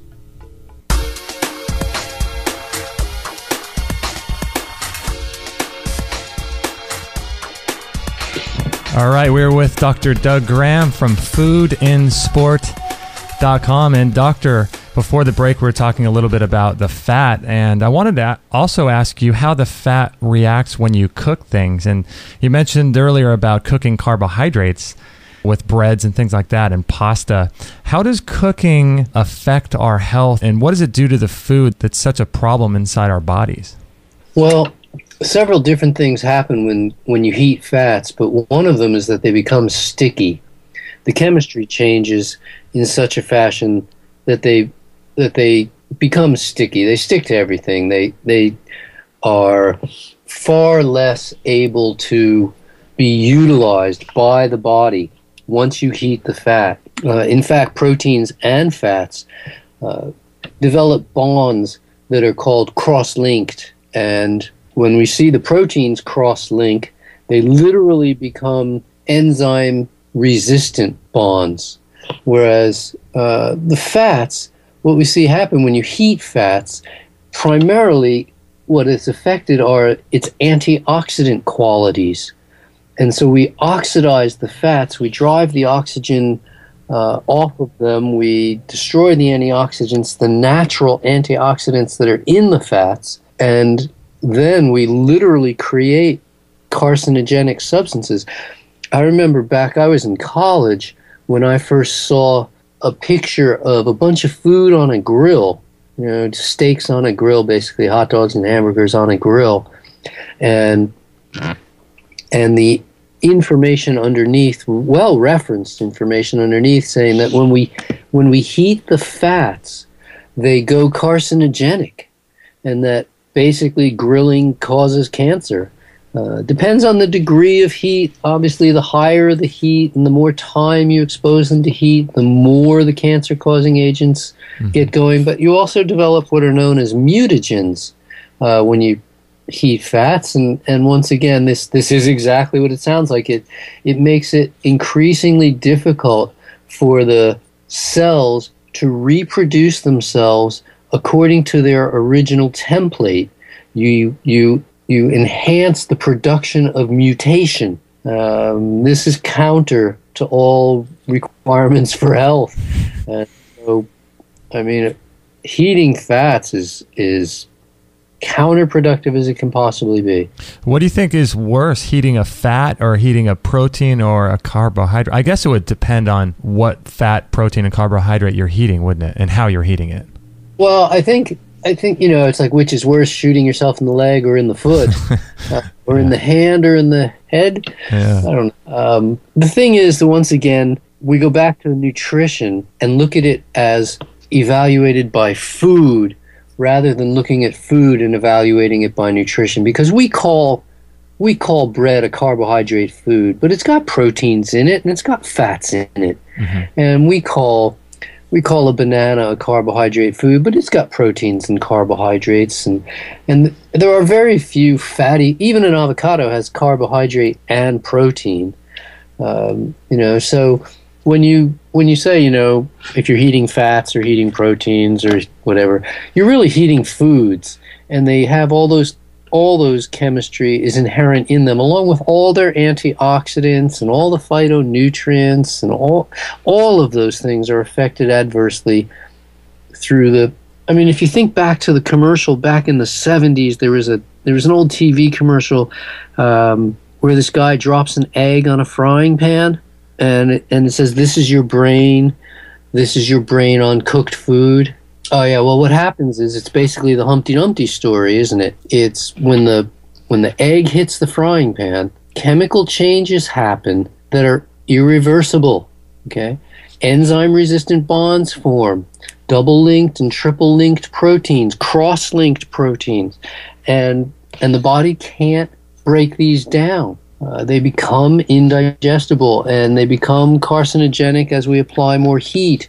S1: All right, we're with Dr. Doug Graham from FoodnSport.com. And Doctor, before the break, we were talking a little bit about the fat, and I wanted to also ask you how the fat reacts when you cook things. And you mentioned earlier about cooking carbohydrates with breads and things like that and pasta. How does cooking affect our health, and what does it do to the food that's such a problem inside our bodies?
S2: Well, several different things happen when you heat fats, but one of them is that they become sticky. The chemistry changes in such a fashion that they become sticky. They stick to everything. They are far less able to be utilized by the body once you heat the fat. In fact, proteins and fats develop bonds that are called cross-linked. And when we see the proteins cross-link, they literally become enzyme-resistant bonds. Whereas the fats, what we see happen when you heat fats, primarily what is affected are its antioxidant qualities. And so we oxidize the fats, we drive the oxygen off of them, we destroy the antioxidants, the natural antioxidants that are in the fats, and then we literally create carcinogenic substances. I remember back, I was in college when I first saw a picture of a bunch of food on a grill, you know, steaks on a grill, basically hot dogs and hamburgers on a grill, and the information underneath, well referenced information underneath, saying that when we heat the fats, they go carcinogenic, and that basically grilling causes cancer. Depends on the degree of heat. Obviously, the higher the heat and the more time you expose them to heat, the more the cancer-causing agents get going. But you also develop what are known as mutagens when you heat fats. And once again, this is exactly what it sounds like. It makes it increasingly difficult for the cells to reproduce themselves according to their original template. You enhance the production of mutation. This is counter to all requirements for health. So, I mean, heating fats is counterproductive as it can possibly be.
S1: What do you think is worse, heating a fat or heating a protein or a carbohydrate? I guess it would depend on what fat, protein, and carbohydrate you're heating, wouldn't it? And how you're heating it. Well,
S2: I think, you know, it's like, which is worse, shooting yourself in the leg or in the foot, or in the hand or in the head?
S1: Yeah.
S2: I don't know. The thing is that, once again, we go back to nutrition and look at it as evaluated by food rather than looking at food and evaluating it by nutrition, because we call bread a carbohydrate food, but it's got proteins in it and it's got fats in it. And we call a banana a carbohydrate food, but it's got proteins and carbohydrates, and there are very few fatty. Even an avocado has carbohydrate and protein. You know, so when you say, you know, if you're heating fats or heating proteins or whatever, you're really heating foods, and they have all those all those chemistry is inherent in them, along with all their antioxidants and all the phytonutrients, and all of those things are affected adversely through the. I mean, if you think back to the commercial back in the 70s, there was an old TV commercial where this guy drops an egg on a frying pan, and it says, "This is your brain. This is your brain on cooked food." Oh yeah, well, what happens is it's basically the Humpty Dumpty story, isn't it? It's when the egg hits the frying pan, chemical changes happen that are irreversible. Okay, enzyme-resistant bonds form, double-linked and triple-linked proteins, cross-linked proteins, and the body can't break these down. They become indigestible, and they become carcinogenic as we apply more heat,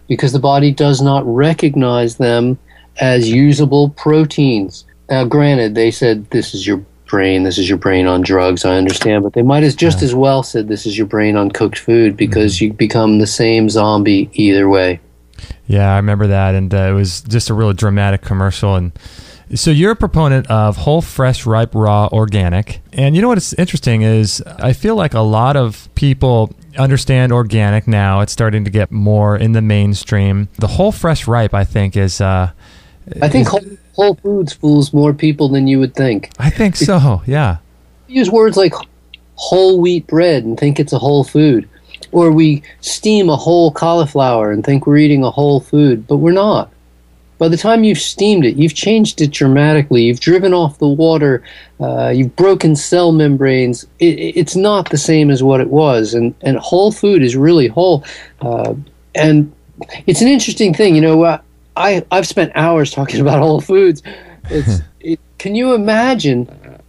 S2: because the body does not recognize them as usable proteins. Now, granted, they said this is your brain on drugs, I understand, but they might have just as well said this is your brain on cooked food, because you become the same zombie either way.
S1: Yeah, I remember that, and it was just a really dramatic commercial. And so you're a proponent of whole, fresh, ripe, raw, organic. And you know what's interesting is I feel like a lot of people understand organic now. It's starting to get more in the mainstream. The whole, fresh, ripe, I think, is... I
S2: think Whole Foods fools more people than you would think.
S1: I think so, yeah.
S2: We use words like whole wheat bread and think it's a whole food. Or we steam a whole cauliflower and think we're eating a whole food, but we're not. By the time you've steamed it, you've changed it dramatically. You've driven off the water. You've broken cell membranes. It's not the same as what it was. And whole food is really whole. And it's an interesting thing. You know, I've spent hours talking about whole foods. Can you imagine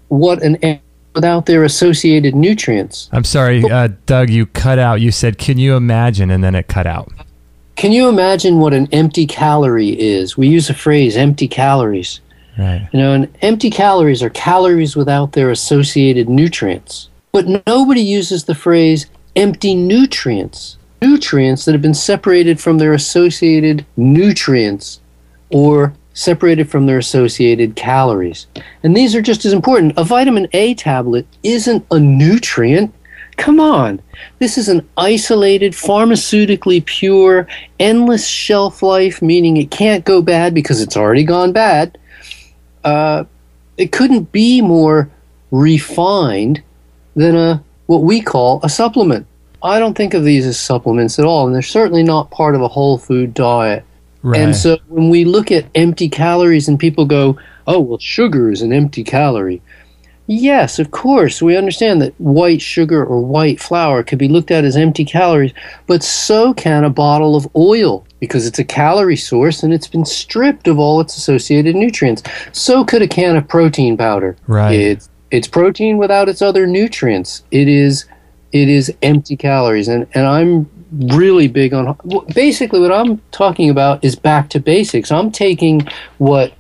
S2: what an egg without their associated nutrients?
S1: I'm sorry, Doug, you cut out. You said, "Can you imagine?" and then it cut out.
S2: Can you imagine what an empty calorie is? We use the phrase empty calories.
S1: Right.
S2: You know, and empty calories are calories without their associated nutrients. But nobody uses the phrase empty nutrients. Nutrients that have been separated from their associated nutrients or separated from their associated calories. And these are just as important. A vitamin A tablet isn't a nutrient. Come on. This is an isolated, pharmaceutically pure, endless shelf life, meaning it can't go bad because it's already gone bad. It couldn't be more refined than what we call a supplement. I don't think of these as supplements at all, and they're certainly not part of a whole food diet. Right. And so when we look at empty calories and people go, "Oh, well, sugar is an empty calorie." Yes, of course, we understand that white sugar or white flour could be looked at as empty calories, but so can a bottle of oil, because it's a calorie source and it's been stripped of all its associated nutrients. So could a can of protein powder.
S1: Right.
S2: It's protein without its other nutrients. It is empty calories, and I'm really big on... Basically, what I'm talking about is back to basics. I'm taking what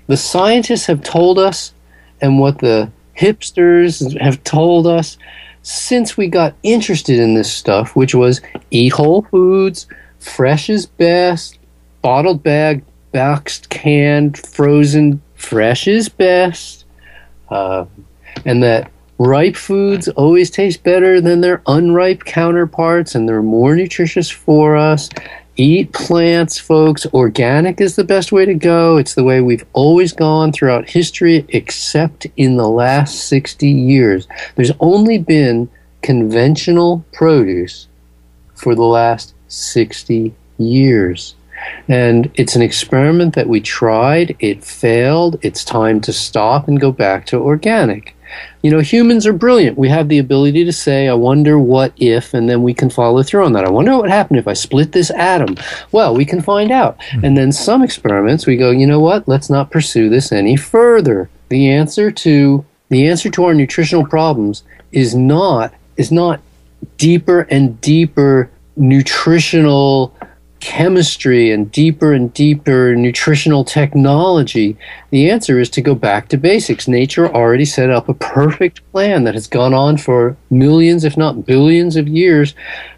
S2: the scientists have told us and what the hipsters have told us since we got interested in this stuff, which was eat whole foods, fresh is best, bottled, bag, boxed, canned, frozen, fresh is best, and that ripe foods always taste better than their unripe counterparts, and they're more nutritious for us. Eat plants, folks. Organic is the best way to go. It's the way we've always gone throughout history, except in the last 60 years. There's only been conventional produce for the last 60 years. And it's an experiment that we tried. It failed. It's time to stop and go back to organic. You know, humans are brilliant. We have the ability to say, I wonder what if, and then we can follow through on that. I wonder what would happen if I split this atom. Well, we can find out. And then some experiments, we go, you know what? Let's not pursue this any further. The answer to our nutritional problems is not deeper and deeper nutritional chemistry and deeper nutritional technology. The answer is to go back to basics. Nature already set up a perfect plan that has gone on for millions, if not billions of years,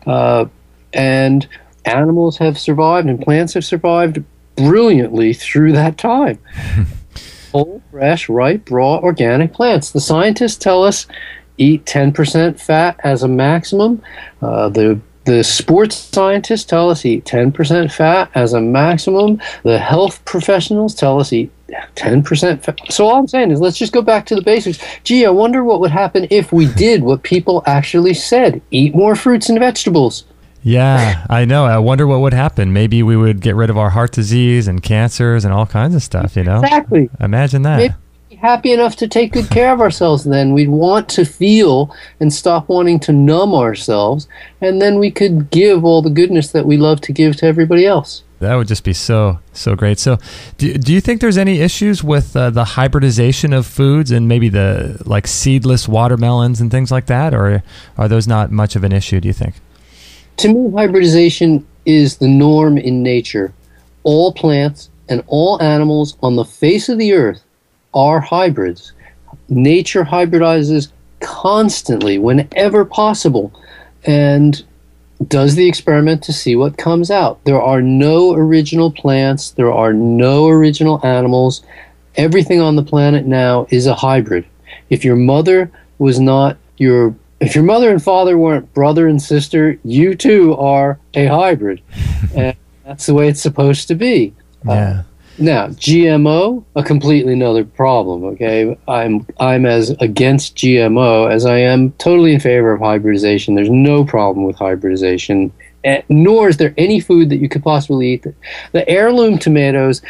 S2: and animals have survived and plants have survived brilliantly through that time. Whole, fresh, ripe, raw, organic plants. The scientists tell us eat 10% fat as a maximum. The sports scientists tell us eat 10% fat as a maximum. The health professionals tell us eat 10% fat. So all I'm saying is let's just go back to the basics. Gee, I wonder what would happen if we did what people actually said. Eat more fruits and vegetables.
S1: Yeah, I know. I wonder what would happen. Maybe we would get rid of our heart disease and cancers and all kinds of stuff, you know?
S2: Exactly.
S1: Imagine that.
S2: Maybe we'd be happy enough to take good care of ourselves then. We'd want to feel and stop wanting to numb ourselves, and then we could give all the goodness that we love to give to everybody else.
S1: That would just be so great. So do you think there's any issues with the hybridization of foods and maybe the like seedless watermelons and things like that, or are those not much of an issue, do you think?
S2: To me, hybridization is the norm in nature. All plants and all animals on the face of the earth are hybrids. Nature hybridizes constantly, whenever possible, and does the experiment to see what comes out. There are no original plants. There are no original animals. Everything on the planet now is a hybrid. If your mother and father weren't brother and sister, you too are a hybrid. And that's the way it's supposed to be.
S1: Yeah.
S2: Now, GMO, a completely another problem, okay? I'm as against GMO as I am totally in favor of hybridization. There's no problem with hybridization, nor is there any food that you could possibly eat. The heirloom tomatoes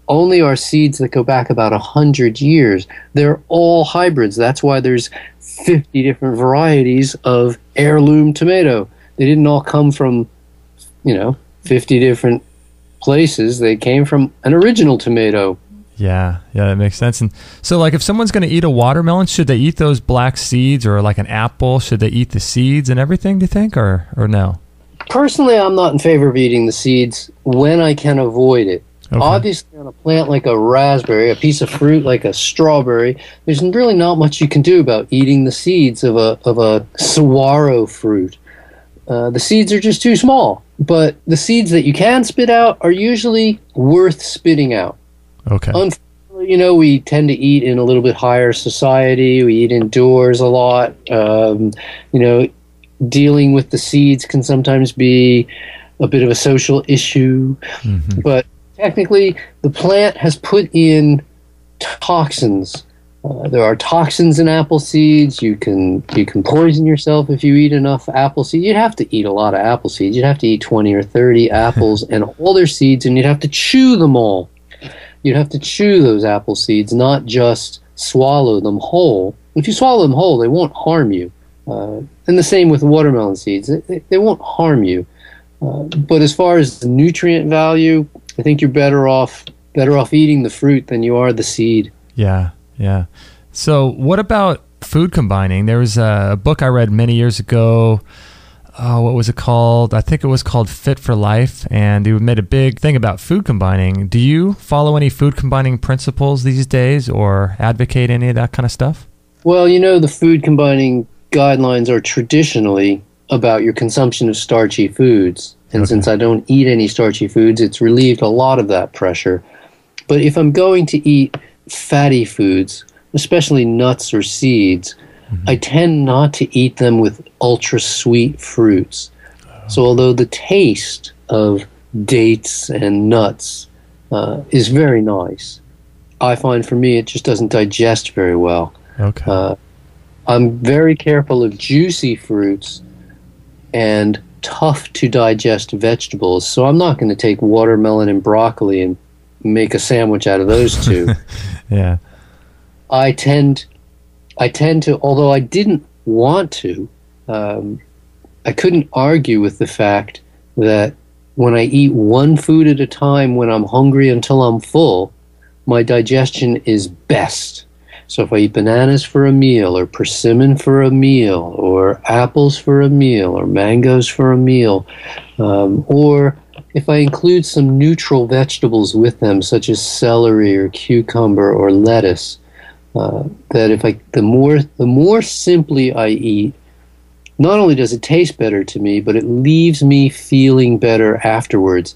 S2: only are seeds that go back about 100 years. They're all hybrids. That's why there's 50 different varieties of heirloom tomato. They didn't all come from, 50 different places. They came from an original tomato.
S1: Yeah, that makes sense. And so, like, if someone's going to eat a watermelon, should they eat those black seeds, or like an apple? Should they eat the seeds and everything, do you think, or no?
S2: Personally, I'm not in favor of eating the seeds when I can avoid it. Okay. Obviously, on a plant like a raspberry, a piece of fruit like a strawberry, there's really not much you can do about eating the seeds of a saguaro fruit. The seeds are just too small. But the seeds that you can spit out are usually worth spitting out.
S1: Okay.
S2: Unfortunately, we tend to eat in a little bit higher society. We eat indoors a lot. Dealing with the seeds can sometimes be a bit of a social issue. Mm-hmm. But technically, the plant has put in toxins. There are toxins in apple seeds. You can poison yourself if you eat enough apple seeds. You'd have to eat a lot of apple seeds. You'd have to eat 20 or 30 apples and all their seeds, and you'd have to chew them all. You'd have to chew those apple seeds, not just swallow them whole. If you swallow them whole, they won't harm you. And the same with watermelon seeds. They won't harm you. But as far as the nutrient value, I think you're better off eating the fruit than you are the seed.
S1: Yeah. So what about food combining? There was a book I read many years ago. What was it called? I think it was called Fit for Life, and it made a big thing about food combining. Do you follow any food combining principles these days or advocate any of that kind of stuff?
S2: Well, the food combining guidelines are traditionally about your consumption of starchy foods. And since I don't eat any starchy foods, it's relieved a lot of that pressure. But if I'm going to eat fatty foods, especially nuts or seeds, I tend not to eat them with ultra sweet fruits. So although the taste of dates and nuts is very nice, I find for me it just doesn't digest very well.
S1: Okay.
S2: I'm very careful of juicy fruits and tough to digest vegetables, so I'm not going to take watermelon and broccoli and make a sandwich out of those two.
S1: Yeah.
S2: I tend to, although I didn't want to, I couldn't argue with the fact that when I eat one food at a time when I'm hungry until I'm full, my digestion is best. So if I eat bananas for a meal, or persimmon for a meal, or apples for a meal, or mangoes for a meal, or if I include some neutral vegetables with them, such as celery or cucumber or lettuce, that the more simply I eat, not only does it taste better to me, but it leaves me feeling better afterwards.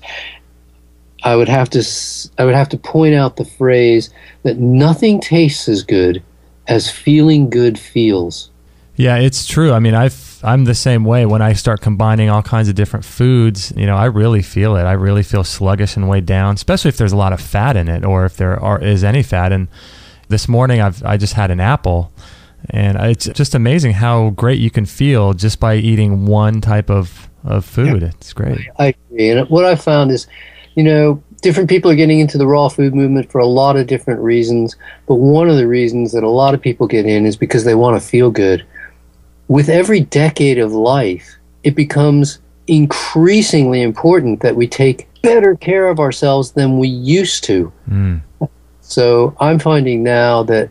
S2: I would have to point out the phrase that nothing tastes as good as feeling good feels.
S1: Yeah, it's true. I mean, I'm the same way. When I start combining all kinds of different foods, I really feel it. I really feel sluggish and weighed down, especially if there's a lot of fat in it, or if is any fat. And this morning I just had an apple, and it's just amazing how great you can feel just by eating one type of food. Yeah. It's great.
S2: I agree. And what I found is, different people are getting into the raw food movement for a lot of different reasons, but one of the reasons that a lot of people get in is because they want to feel good. With every decade of life, it becomes increasingly important that we take better care of ourselves than we used to. So I'm finding now that,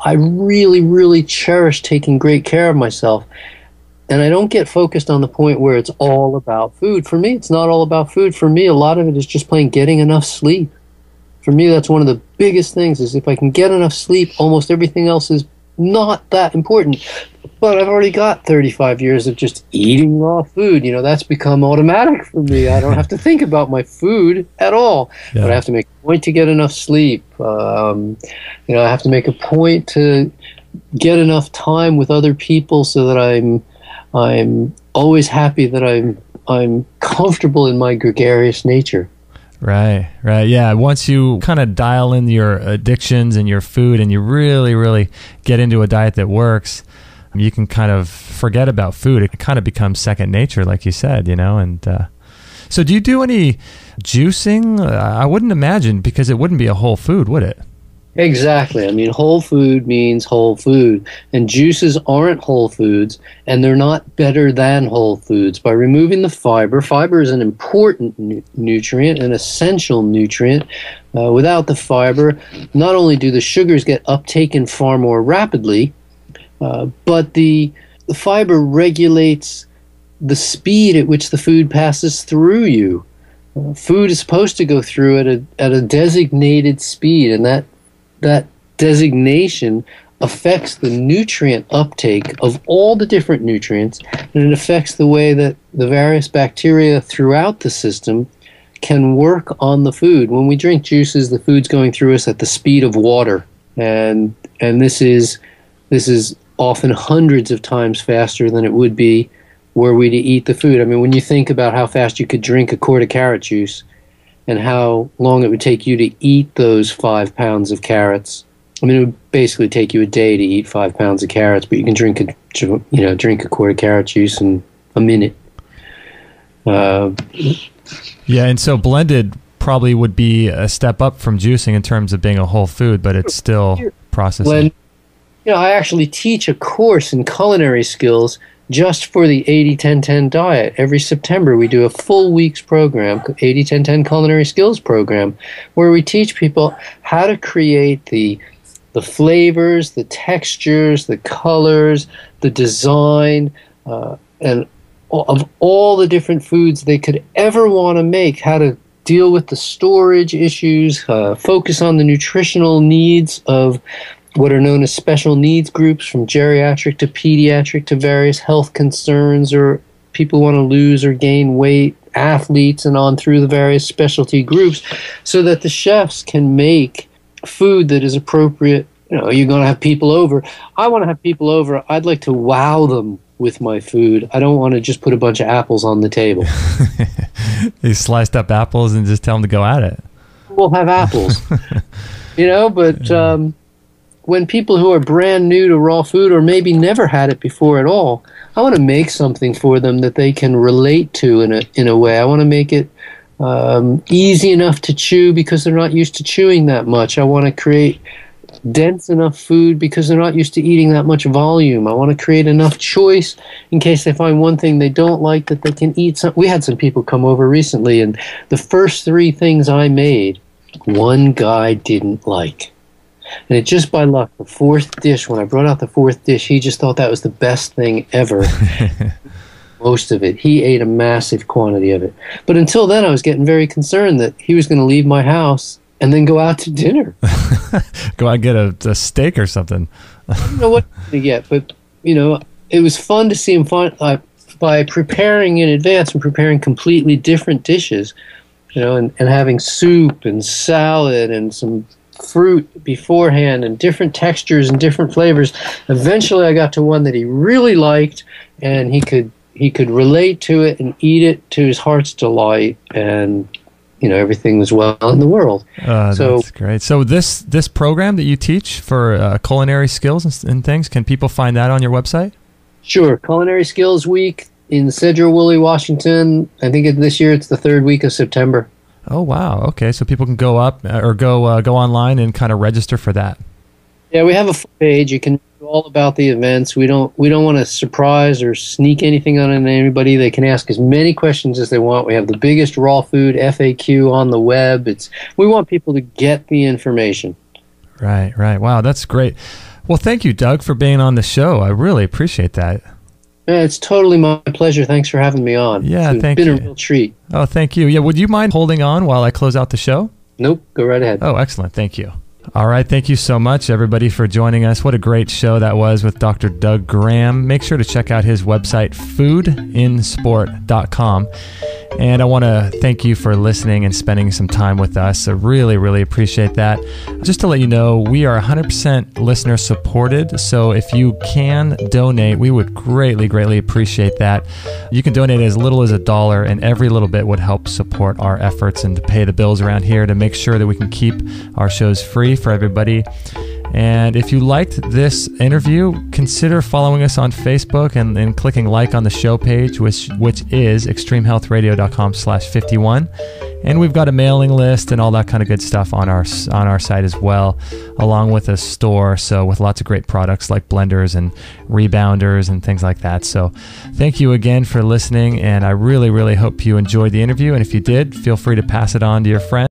S2: I really, really cherish taking great care of myself. And I don't get focused on the point where it's all about food. For me, it's not all about food. For me, a lot of it is just plain getting enough sleep. For me, that's one of the biggest things, is if I can get enough sleep, almost everything else is not that important. But I've already got 35 years of just eating raw food. That's become automatic for me. I don't have to think about my food at all. Yeah. But I have to make a point to get enough sleep. I have to make a point to get enough time with other people so that I'm always happy that I'm comfortable in my gregarious nature.
S1: Right. Yeah. Once you kind of dial in your addictions and your food, and you really, really get into a diet that works, you can kind of forget about food. It kind of becomes second nature, like you said, and so do you do any juicing? I wouldn't imagine, because it wouldn't be a whole food, would it?
S2: Exactly. I mean, whole food means whole food, and juices aren't whole foods, and they're not better than whole foods. By removing the fiber is an important nutrient, an essential nutrient. Without the fiber, not only do the sugars get uptaken far more rapidly, but the fiber regulates the speed at which the food passes through you. Food is supposed to go through at a designated speed, and that designation affects the nutrient uptake of all the different nutrients, and it affects the way that the various bacteria throughout the system can work on the food. When we drink juices, the food's going through us at the speed of water, and this is often hundreds of times faster than it would be were we to eat the food. I mean, when you think about how fast you could drink a quart of carrot juice, and how long it would take you to eat those 5 pounds of carrots. I mean, it would basically take you a day to eat 5 pounds of carrots, but you can drink a quart of carrot juice in a minute.
S1: Yeah, and so blended probably would be a step up from juicing in terms of being a whole food, but it's still processing.
S2: I actually teach a course in culinary skills just for the 80-10-10 diet. Every September we do a full week's program, 80-10-10 Culinary Skills Program, where we teach people how to create the flavors, the textures, the colors, the design, and of all the different foods they could ever want to make, how to deal with the storage issues, focus on the nutritional needs of what are known as special needs groups, from geriatric to pediatric to various health concerns, or people want to lose or gain weight, athletes, and on through the various specialty groups, so that the chefs can make food that is appropriate. You're going to have people over. I want to have people over. I'd like to wow them with my food. I don't want to just put a bunch of apples on the table.
S1: These sliced up apples and just tell them to go at it.
S2: We'll have apples. But when people who are brand new to raw food, or maybe never had it before at all, I want to make something for them that they can relate to in a way. I want to make it easy enough to chew because they're not used to chewing that much. I want to create dense enough food because they're not used to eating that much volume. I want to create enough choice in case they find one thing they don't like that they can eat some. We had some people come over recently, and the first 3 things I made, one guy didn't like. And it just by luck, the 4th dish, when I brought out the 4th dish, he just thought that was the best thing ever. Most of it. He ate a massive quantity of it. But until then, I was getting very concerned that he was going to leave my house and then go out to dinner.
S1: Go out and get a steak or something.
S2: I don't know what to get, but, it was fun to see him by preparing in advance and preparing completely different dishes. and having soup and salad and some fruit beforehand and different textures and different flavors. Eventually I got to one that he really liked, and he could relate to it and eat it to his heart's delight, and everything was well in the world. So
S1: that's great. So this program that you teach for culinary skills and things, can people find that on your website? Sure.
S2: Culinary Skills Week in Sedro-Woolley, Washington. I think this year it's the 3rd week of September.
S1: Oh, wow. Okay, so people can go up or go online and kind of register for that.
S2: Yeah, we have a page. You can do all about the events. We don't want to surprise or sneak anything on anybody. They can ask as many questions as they want. We have the biggest raw food FAQ on the web. We want people to get the information.
S1: Right. Wow, that's great. Well, thank you, Doug, for being on the show. I really appreciate that.
S2: Yeah, it's totally my pleasure. Thanks for having me on.
S1: Yeah, thank you.
S2: It's been a real treat.
S1: Oh, thank you. Yeah, would you mind holding on while I close out the show?
S2: Nope, go right ahead.
S1: Oh, excellent. Thank you. All right. Thank you so much, everybody, for joining us. What a great show that was with Dr. Doug Graham. Make sure to check out his website, FoodnSport.com. And I want to thank you for listening and spending some time with us. I really, really appreciate that. Just to let you know, we are 100% listener supported. So if you can donate, we would greatly, greatly appreciate that. You can donate as little as $1, and every little bit would help support our efforts and to pay the bills around here to make sure that we can keep our shows free for everybody. And if you liked this interview, consider following us on Facebook and clicking like on the show page, which is extremehealthradio.com/51. And we've got a mailing list and all that kind of good stuff on our site as well, along with a store, so with lots of great products like blenders and rebounders and things like that. So thank you again for listening, and I really, really hope you enjoyed the interview. And if you did, feel free to pass it on to your friends.